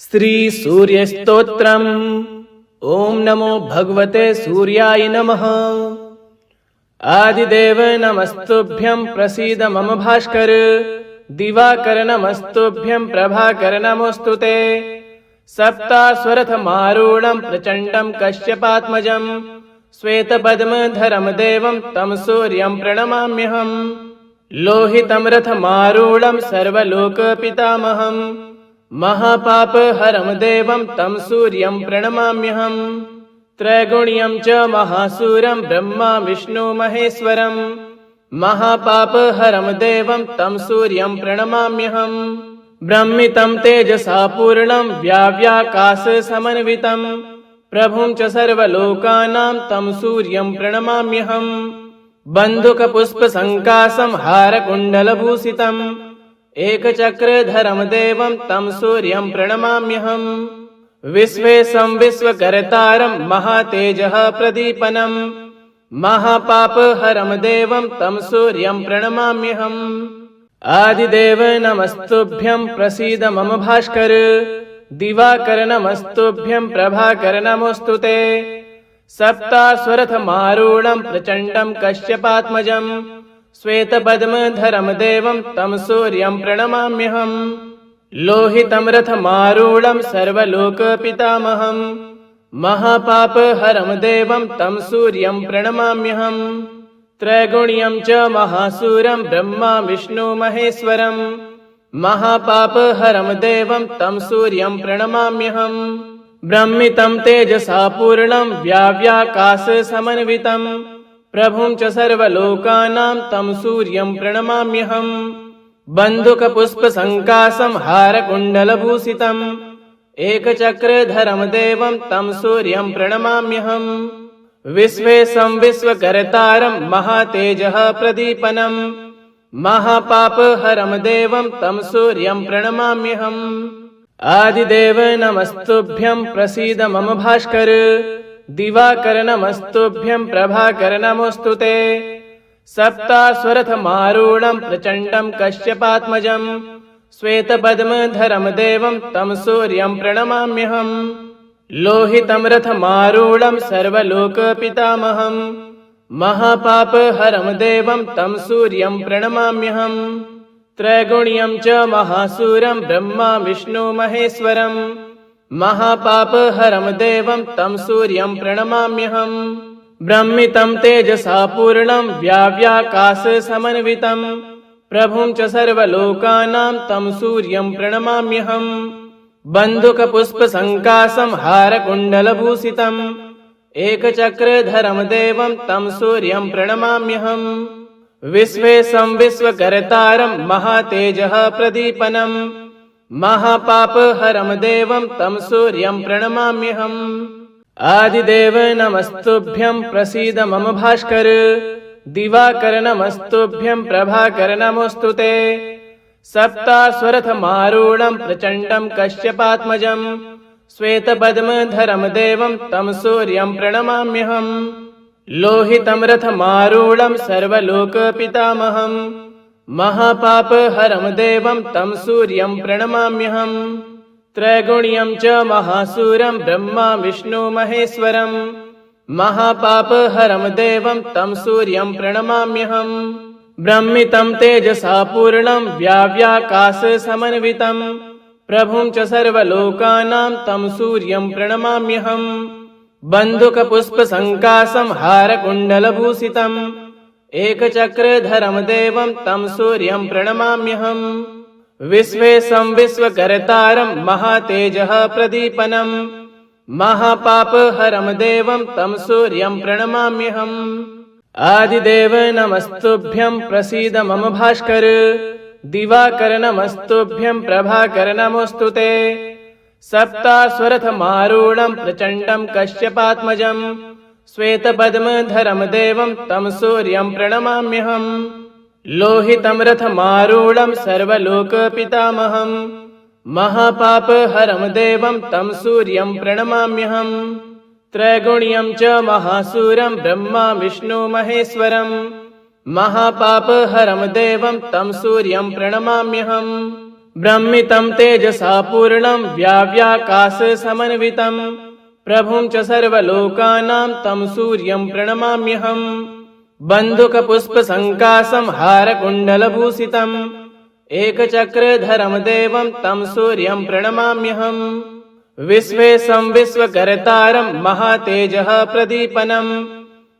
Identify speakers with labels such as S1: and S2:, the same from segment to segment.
S1: श्री सूर्य स्तोत्रम्। ओम नमो भगवते सूर्याय नमः। आदिदेव नमस्तुभ्यं प्रसीद मम भास्कर। दिवाकर नमस्तुभ्यं प्रभाकर नमोस्तुते। सप्तास्वरथमारूढं प्रचण्डं कश्यपात्मजं श्वेतपद्मधरं देवं तं सूर्यं प्रणमाम्यहम्। लोहितं रथमारूढं सर्वलोकपितामहं महापापहरं देवं तं सूर्यं प्रणमाम्यहम्। त्रैगुण्यं च महासूरं ब्रह्मा विष्णु महेश्वरं महापापहरं देवं तं सूर्यं प्रणमाम्यहम्। ब्रह्मितं तेजसा पूर्णं व्याव्याकाशसमन्वितं प्रभुं च सर्वलोकानां तं सूर्यं प्रणमाम्यहम्। बन्धुकपुष्पसङ्काशं हारकुण्डलभूषितं एकचक्रधरं देवं तं सूर्यं प्रणमाम्यहम्। विश्वेशं विश्वकर्तारं महातेजः प्रदीपनं महापापहरं देवं तं सूर्यं प्रणमाम्यहम्। आदिदेव नमस्तुभ्यं प्रसीद मम भास्कर। दिवाकर नमस्तुभ्यं प्रभाकर नमोस्तुते। सप्तास्वरथमारूढं प्रचण्डं कश्यपात्मजं श्वेतपद्मधरं देवं तं सूर्यं प्रणमाम्यहम्। लोहितं रथमारूढं सर्वलोकपितामहं महापापहरं देवं तं सूर्यं प्रणमाम्यहम्। त्रैगुण्यं च महासूरं ब्रह्मा विष्णु महेश्वरं महापापहरं देवं तं सूर्यं प्रणमाम्यहम्। ब्रह्मितं तेजसा पूर्णं व्याव्याकाशसमन्वितं प्रभुं च सर्वलोकानां तं सूर्यं प्रणमाम्यहम्। बन्धुकपुष्पसङ्काशं हारकुण्डलभूषितं एकचक्रधरं देवं तं सूर्यं प्रणमाम्यहम्। विश्वेशं विश्वकर्तारं महातेजः प्रदीपनं महापापहरं देवं तं सूर्यं प्रणमाम्यहम्। आदिदेव नमस्तुभ्यं प्रसीद मम भास्कर। दिवाकर नमस्तुभ्यं प्रभाकर नमोस्तुते। सप्तास्वरथमारूढं प्रचण्डं कश्यपात्मजं श्वेतपद्मधरं देवं तं सूर्यं प्रणमाम्यहम्। लोहितं रथमारूढं सर्वलोकपितामहं महापापहरं देवं तं सूर्यं प्रणमाम्यहम्। त्रैगुण्यं च महासूरं ब्रह्मा विष्णु महेश्वरं महापापहरं देवं तं सूर्यं प्रणमाम्यहम्। ब्रह्मितं तेजसा पूर्णं व्याव्याकाशसमन्वितं प्रभुं च सर्वलोकानां तं सूर्यं प्रणमाम्यहम्। बन्धुकपुष्पसङ्काशं हारकुण्डलभूषितं एकचक्रधरं देवं तं सूर्यं प्रणमाम्यहम्। विश्वेशं विश्वकर्तारं महातेजः प्रदीपनं महापापहरं देवं तं सूर्यं प्रणमाम्यहम्। आदिदेव नमस्तुभ्यं प्रसीद मम भास्कर। दिवाकर नमस्तुभ्यं प्रभाकर नमोस्तुते। सप्तास्वरथमारूढं प्रचण्डं कश्यपात्मजं श्वेतपद्मधरं देवं तं सूर्यं प्रणमाम्यहम्। लोहितं रथमारूढं सर्वलोकपितामहं महापापहरं देवं तं सूर्यं प्रणमाम्यहम्। त्रैगुण्यं च महासूरं ब्रह्मा विष्णु महेश्वरं महापापहरं देवं तं सूर्यं प्रणमाम्यहम्। ब्रह्मितं तेजसा पूर्णं व्याव्याकाशसमन्वितं प्रभुं च सर्वलोकानां तं सूर्यं प्रणमाम्यहम्। बन्धुकपुष्पसङ्काशं हारकुण्डलभूषितं एकचक्रधरं देवं तं सूर्यं प्रणमाम्यहम्। विश्वेशं विश्वकर्तारं महातेजः प्रदीपनं महापापहरं देवं तं सूर्यं प्रणमाम्यहम्। आदिदेव नमस्तुभ्यं प्रसीद मम भास्कर। दिवाकर नमस्तुभ्यं प्रभाकर नमोस्तुते। सप्तास्वरथमारूढं प्रचण्डं कश्यपात्मजं श्वेतपद्मधरं देवं तं सूर्यं प्रणमाम्यहम्। लोहितं रथमारूढं सर्वलोकपितामहं महापापहरं देवं तं सूर्यं प्रणमाम्यहम्। त्रैगुण्यं च महासूरं ब्रह्मा विष्णु महेश्वरं महापापहरं देवं तं सूर्यं प्रणमाम्यहम्। ब्रह्मितं तेजसा पूर्णं व्याव्याकाशसमन्वितं प्रभुं च सर्वलोकानां तं सूर्यं प्रणमाम्यहम् बन्धुकपुष्पसङ्काशं हारकुण्डलभूषितम् एकचक्रधरं देवं तं सूर्यं प्रणमाम्यहम् विश्वेशं विश्वकर्तारं महातेजः प्रदीपनं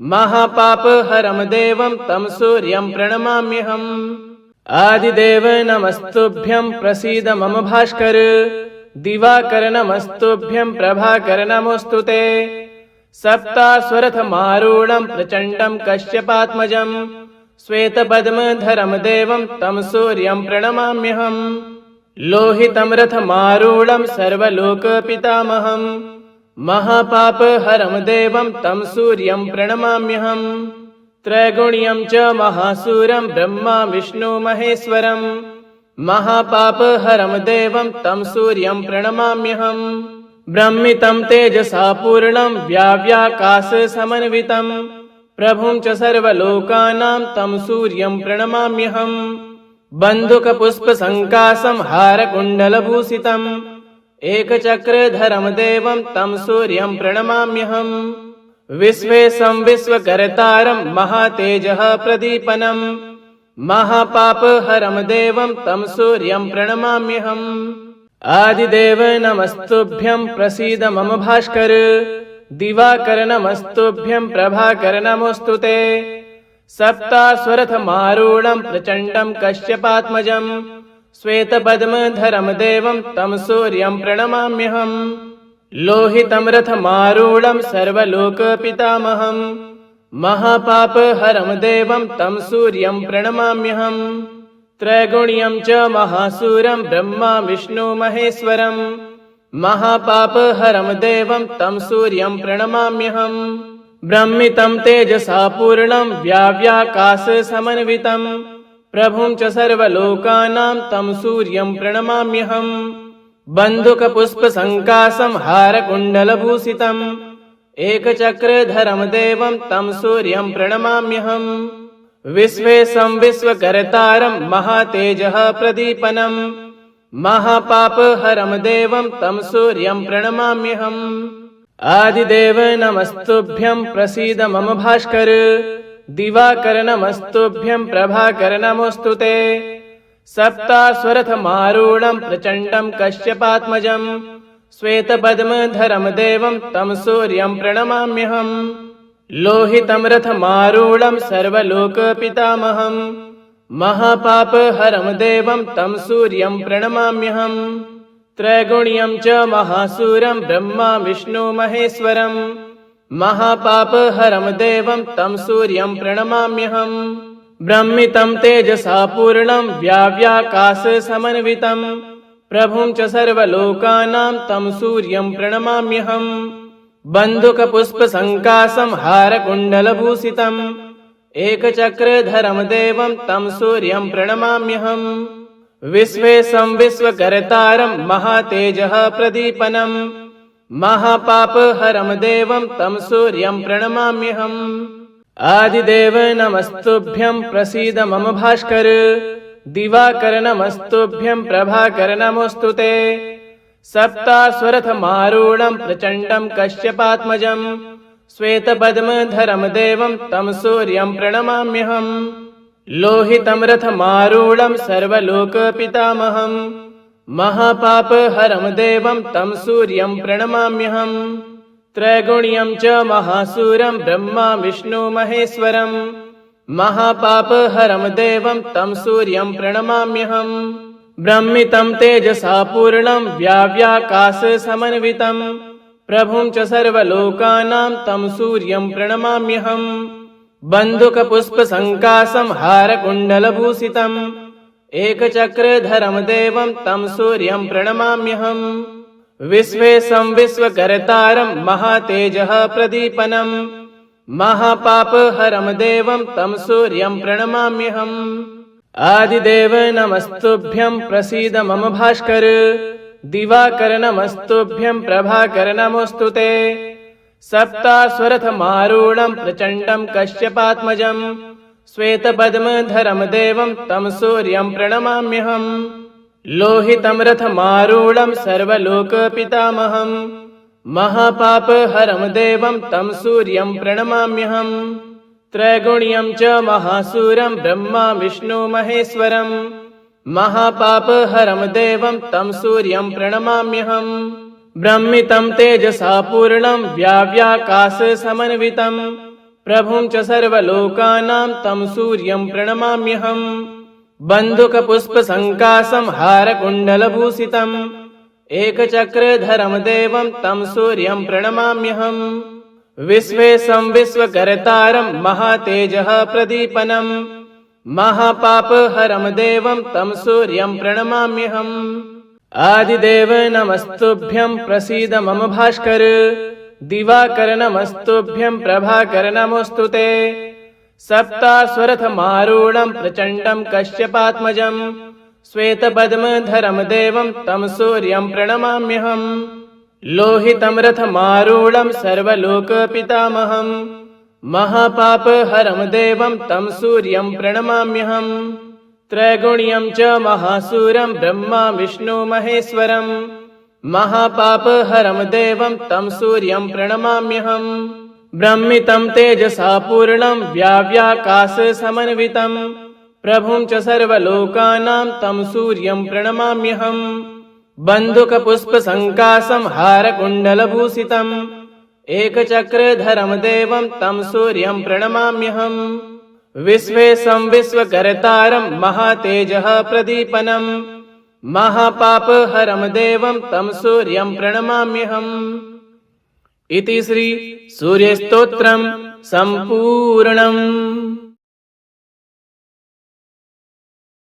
S1: महापापहरं देवं तं सूर्यं प्रणमाम्यहम् आदिदेव नमस्तुभ्यं प्रसीद मम भास्कर दिवाकर नमस्तुभ्यं प्रभाकर नमोऽस्तुते सप्तास्वरथमारूढं प्रचण्डं कश्यपात्मजं श्वेतपद्मधरं देवं तं सूर्यं प्रणमाम्यहम् लोहितं रथमारूढं सर्वलोकपितामहं महापापहरं देवं तं सूर्यं प्रणमाम्यहम् त्रैगुण्यं च महासूरं ब्रह्मा विष्णु महेश्वरं महापापहरं देवं तं सूर्यं प्रणमाम्यहम् ब्रह्मितं तेजसा पूर्णं व्याव्याकाशसमन्वितं प्रभुं च सर्वलोकानां तं सूर्यं प्रणमाम्यहम् बन्धुकपुष्पसङ्काशं हारकुण्डलभूषितम् एकचक्रधरं देवं तं सूर्यं प्रणमाम्यहम् विश्वेशं विश्वकर्तारं महातेजः प्रदीपनं महापापहरं देवं तं सूर्यं प्रणमाम्यहम् आदिदेव नमस्तुभ्यं प्रसीद मम भास्कर दिवाकर नमस्तुभ्यं प्रभाकर नमोऽस्तुते सप्तास्वरथमारूढं प्रचण्डं कश्यपात्मजं श्वेतपद्मधरं देवं तं सूर्यं प्रणमाम्यहम् लोहितं रथमारूढं सर्वलोकपितामहं महापापहरं देवं तं सूर्यं प्रणमाम्यहम् त्रैगुण्यं च महासूरं ब्रह्मा विष्णु महेश्वरं महापापहरं देवं तं सूर्यं प्रणमाम्यहम् ब्रह्मितं तेजसा पूर्णं व्याव्याकाशसमन्वितं प्रभुं च सर्वलोकानां तं सूर्यं प्रणमाम्यहम् बन्धुकपुष्पसङ्काशं हारकुण्डलभूषितम् एकचक्रधरं देवं तं सूर्यं प्रणमाम्यहम् विश्वेशं विश्वकर्तारं महातेजः प्रदीपनं महापापहरं देवं तं सूर्यं प्रणमाम्यहम् आदिदेव नमस्तुभ्यं प्रसीद मम भास्कर दिवाकर नमस्तुभ्यं प्रभाकर नमोऽस्तुते सप्तास्वरथमारूढं प्रचण्डं कश्यपात्मजं श्वेतपद्मधरं देवं तं सूर्यं प्रणमाम्यहम् लोहितं रथमारूढं सर्वलोकपितामहं महापापहरं देवं तं सूर्यं प्रणमाम्यहम् त्रैगुण्यं च महासूरं ब्रह्मा विष्णु महेश्वरं महापापहरं देवं तं सूर्यं प्रणमाम्यहम् ब्रह्मितं तेजसा पूर्णं व्याव्याकाशसमन्वितं प्रभुं च सर्वलोकानां तं सूर्यं प्रणमाम्यहम् बन्धुकपुष्पसङ्काशं हारकुण्डलभूषितम् एकचक्रधरं देवं तं सूर्यं प्रणमाम्यहम् विश्वेशं विश्वकर्तारं महातेजः प्रदीपनं महापापहरं देवं तं सूर्यं प्रणमाम्यहम् आदिदेव नमस्तुभ्यं प्रसीद मम भास्कर दिवाकर नमस्तुभ्यं प्रभाकर नमोऽस्तुते सप्तास्वरथमारूढं प्रचण्डं कश्यपात्मजं श्वेतपद्मधरं देवं तं सूर्यं प्रणमाम्यहम् लोहितं रथमारूढं सर्वलोकपितामहं महापापहरं देवं तं सूर्यं प्रणमाम्यहम् त्रैगुण्यं च महासूरं ब्रह्मा विष्णु महेश्वरं महापापहरं देवं तं सूर्यं प्रणमाम्यहम् ब्रह्मितं तेजसा पूर्णं व्याव्याकाशसमन्वितं प्रभुं च सर्वलोकानां तं सूर्यं प्रणमाम्यहम् बन्धुकपुष्पसङ्काशं हारकुण्डलभूषितम् एकचक्रधरं देवं तं सूर्यं प्रणमाम्यहम् विश्वेशं विश्वकर्तारं महातेजः प्रदीपनं महापापहरं देवं तं सूर्यं प्रणमाम्यहम् आदिदेव नमस्तुभ्यं प्रसीद मम भास्कर दिवाकर नमस्तुभ्यं प्रभाकर नमोऽस्तुते सप्तास्वरथमारूढं प्रचण्डं कश्यपात्मजं श्वेतपद्मधरं देवं तं सूर्यं प्रणमाम्यहम् लोहितं रथमारूढं सर्वलोकपितामहं महापापहरं देवं तं सूर्यं प्रणमाम्यहम् त्रैगुण्यं च महासूरं ब्रह्मा विष्णु महेश्वरम् महापापहरं देवं तं सूर्यं प्रणमाम्यहम् ब्रह्मितं तेजसा पूर्णं व्याव्याकाशसमन्वितं प्रभुं च सर्वलोकानां तं सूर्यं प्रणमाम्यहम् बन्धुकपुष्पसङ्कासं हारकुण्डलभूषितम् एकचक्रधरं देवं तं सूर्यं प्रणमाम्यहम् विश्वेशं विश्वकर्तारं महातेजः प्रदीपनं महापापहरं देवं तं सूर्यं प्रणमाम्यहम् आदिदेव नमस्तुभ्यं प्रसीद मम भास्कर दिवाकर नमस्तुभ्यं प्रभाकर नमोऽस्तुते सप्तास्वरथमारूढं प्रचण्डं कश्यपात्मजं श्वेतपद्मधरं देवं तं सूर्यं प्रणमाम्यहम् लोहितं रथमारूढं सर्वलोकपितामहं महापापहरं देवं तं सूर्यं प्रणमाम्यहम् त्रैगुण्यं च महासूरं ब्रह्मा विष्णु महेश्वरम् महापापहरं देवं तं सूर्यं प्रणमाम्यहम् ब्रह्मितं तेजसा पूर्णं व्याव्याकाशसमन्वितं प्रभुं च सर्वलोकानां तं सूर्यं प्रणमाम्यहम् बन्धुकपुष्पसङ्कासं हारकुण्डलभूषितम् एकचक्रधरं देवं तं सूर्यं प्रणमाम्यहम् विश्वेशं विश्वकर्तारं महातेजः प्रदीपनं महापापहरं देवं तं सूर्यं प्रणमाम्यहम् इति श्री सूर्यस्तोत्रं सम्पूर्णम्।